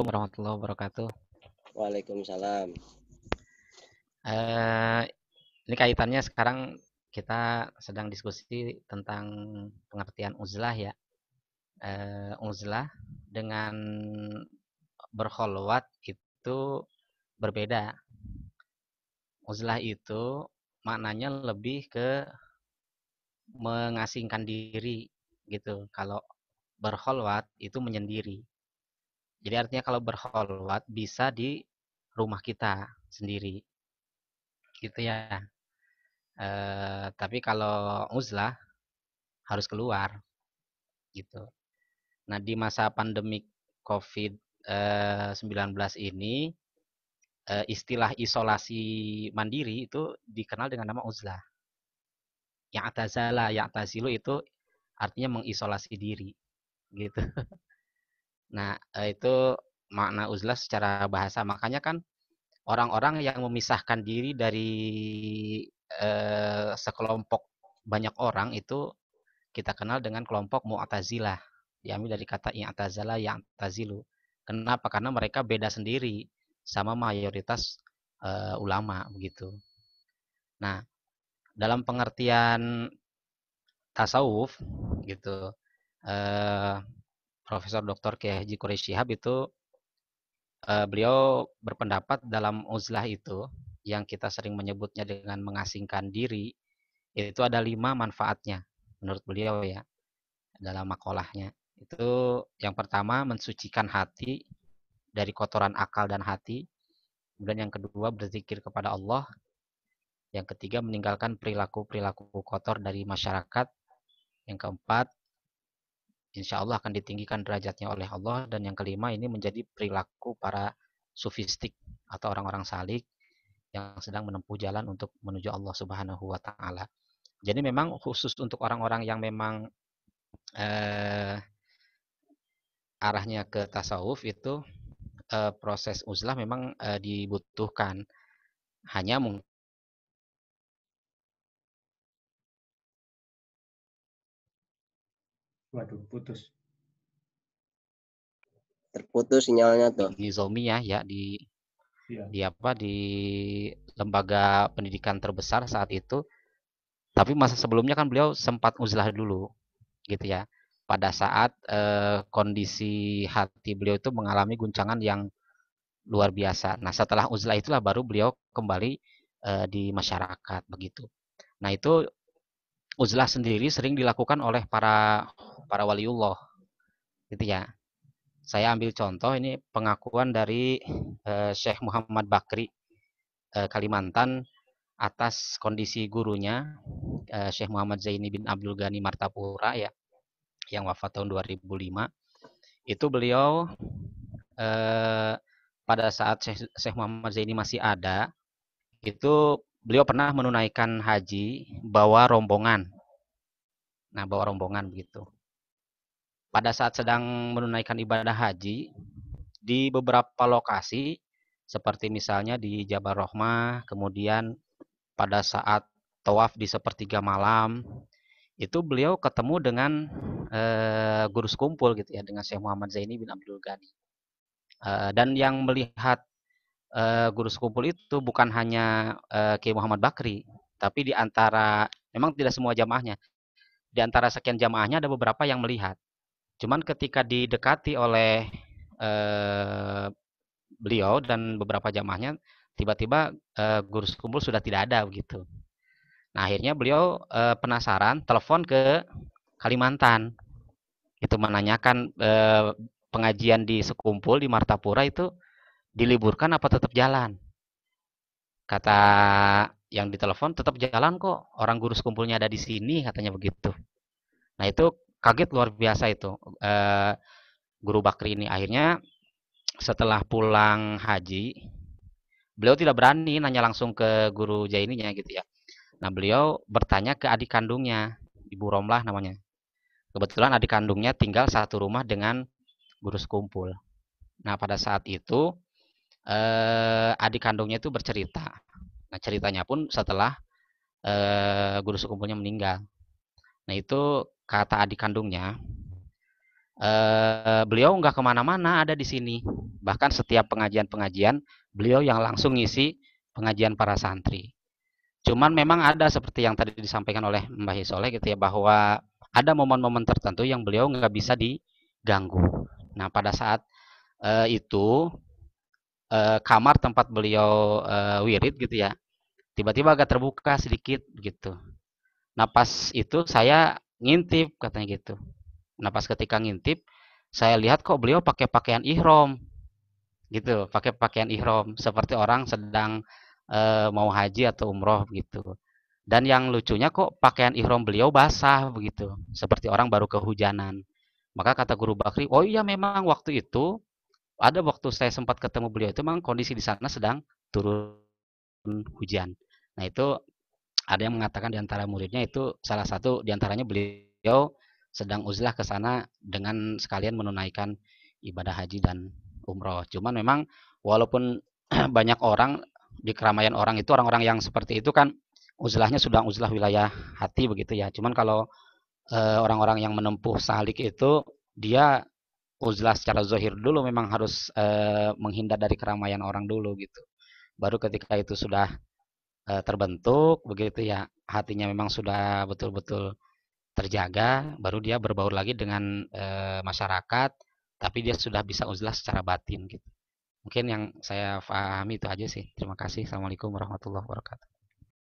Warahmatullahi wabarakatuh. Waalaikumsalam. Eh, ini kaitannya sekarang kita sedang diskusi tentang pengertian uzlah ya. Uzlah dengan berkholwat itu berbeda. Uzlah itu maknanya lebih ke mengasingkan diri gitu. Kalau berkholwat itu menyendiri. Jadi artinya kalau berkholwat bisa di rumah kita sendiri gitu ya. Tapi kalau uzlah harus keluar gitu. Nah, di masa pandemi COVID-19 ini istilah isolasi mandiri itu dikenal dengan nama uzlah. Yang atazala, yang tazilu itu artinya mengisolasi diri gitu. Nah, itu makna uzlah secara bahasa. Makanya kan orang-orang yang memisahkan diri dari sekelompok banyak orang itu kita kenal dengan kelompok Mu'tazilah. Diambil dari kata i'tazala ya'tazilu. Kenapa? Karena mereka beda sendiri sama mayoritas ulama begitu. Nah, dalam pengertian tasawuf gitu, eh, Profesor Dr. Kiai Haji Quraish Shihab itu beliau berpendapat dalam uzlah itu yang kita sering menyebutnya dengan mengasingkan diri itu ada 5 manfaatnya menurut beliau ya dalam makolahnya. Itu yang pertama mensucikan hati dari kotoran akal dan hati. Kemudian yang kedua berzikir kepada Allah. Yang ketiga meninggalkan perilaku-perilaku kotor dari masyarakat. Yang keempat insya Allah akan ditinggikan derajatnya oleh Allah. Dan yang kelima ini menjadi perilaku para sufistik atau orang-orang salik yang sedang menempuh jalan untuk menuju Allah Subhanahu wa taala. Jadi memang khusus untuk orang-orang yang memang eh, arahnya ke tasawuf itu proses uzlah memang dibutuhkan. Hanya mungkin Waduh, putus. Terputus sinyalnya tuh. nizomiyah ya Iya. di apa di lembaga pendidikan terbesar saat itu. Tapi masa sebelumnya kan beliau sempat uzlah dulu gitu ya. Pada saat kondisi hati beliau itu mengalami guncangan yang luar biasa. Nah, setelah uzlah itulah baru beliau kembali di masyarakat begitu. Nah, itu uzlah sendiri sering dilakukan oleh para waliullah gitu ya. Saya ambil contoh ini pengakuan dari Syekh Muhammad Bakri Kalimantan atas kondisi gurunya Syekh Muhammad Zaini bin Abdul Ghani Martapura ya yang wafat tahun 2005. Itu beliau eh, pada saat Syekh Muhammad Zaini masih ada, itu beliau pernah menunaikan haji bawa rombongan. Nah, bawa rombongan begitu. Pada saat sedang menunaikan ibadah haji di beberapa lokasi seperti misalnya di Jabal Rahmah, kemudian pada saat tawaf di sepertiga malam, itu beliau ketemu dengan guru sekumpul gitu ya dengan Syekh Muhammad Zaini bin Abdul Ghani. Dan yang melihat guru sekumpul itu bukan hanya Kiai Muhammad Bakri, tapi di antara memang tidak semua jamaahnya. Di antara sekian jamaahnya ada beberapa yang melihat. Cuman ketika didekati oleh eh, beliau dan beberapa jamaahnya, tiba-tiba guru sekumpul sudah tidak ada begitu. Nah, akhirnya beliau penasaran, telepon ke Kalimantan. Itu menanyakan pengajian di sekumpul di Martapura itu diliburkan apa tetap jalan. Kata yang ditelepon tetap jalan kok, orang guru sekumpulnya ada di sini katanya begitu. Nah, itu kaget luar biasa itu guru Bakri ini. Akhirnya setelah pulang haji, beliau tidak berani nanya langsung ke guru Jaininya gitu ya. Nah, beliau bertanya ke adik kandungnya, Ibu Romlah namanya. Kebetulan adik kandungnya tinggal satu rumah dengan guru sekumpul. Nah, pada saat itu adik kandungnya itu bercerita. Nah, ceritanya pun setelah guru sekumpulnya meninggal. Nah, itu kata adik kandungnya, beliau nggak kemana-mana, ada di sini. Bahkan setiap pengajian-pengajian beliau yang langsung ngisi pengajian para santri. Cuman memang ada seperti yang tadi disampaikan oleh Mbah Hisoleh gitu ya, bahwa ada momen-momen tertentu yang beliau nggak bisa diganggu. Nah pada saat itu kamar tempat beliau wirid gitu ya, tiba-tiba agak terbuka sedikit gitu. Nah pas itu saya ngintip katanya gitu. Nah pas ketika ngintip, saya lihat kok beliau pakai pakaian ihram gitu, pakai pakaian ihram seperti orang sedang mau haji atau umroh gitu. Dan yang lucunya kok pakaian ihram beliau basah begitu, seperti orang baru kehujanan. Maka kata Guru Bakri, oh iya memang waktu itu ada waktu saya sempat ketemu beliau itu memang kondisi di sana sedang turun hujan. Nah itu ada yang mengatakan di antara muridnya itu salah satu di antaranya beliau sedang uzlah ke sana dengan sekalian menunaikan ibadah haji dan umroh. Cuman memang walaupun banyak orang di keramaian orang itu orang-orang yang seperti itu kan uzlahnya sudah uzlah wilayah hati begitu ya. Cuman kalau orang-orang yang menempuh salik itu dia uzlah secara zohir dulu memang harus menghindar dari keramaian orang dulu gitu. Baru ketika itu sudah terbentuk begitu ya, hatinya memang sudah betul-betul terjaga, baru dia berbaur lagi dengan masyarakat, tapi dia sudah bisa uzlah secara batin gitu. Mungkin yang saya pahami itu aja sih. Terima kasih. Assalamualaikum warahmatullahi wabarakatuh.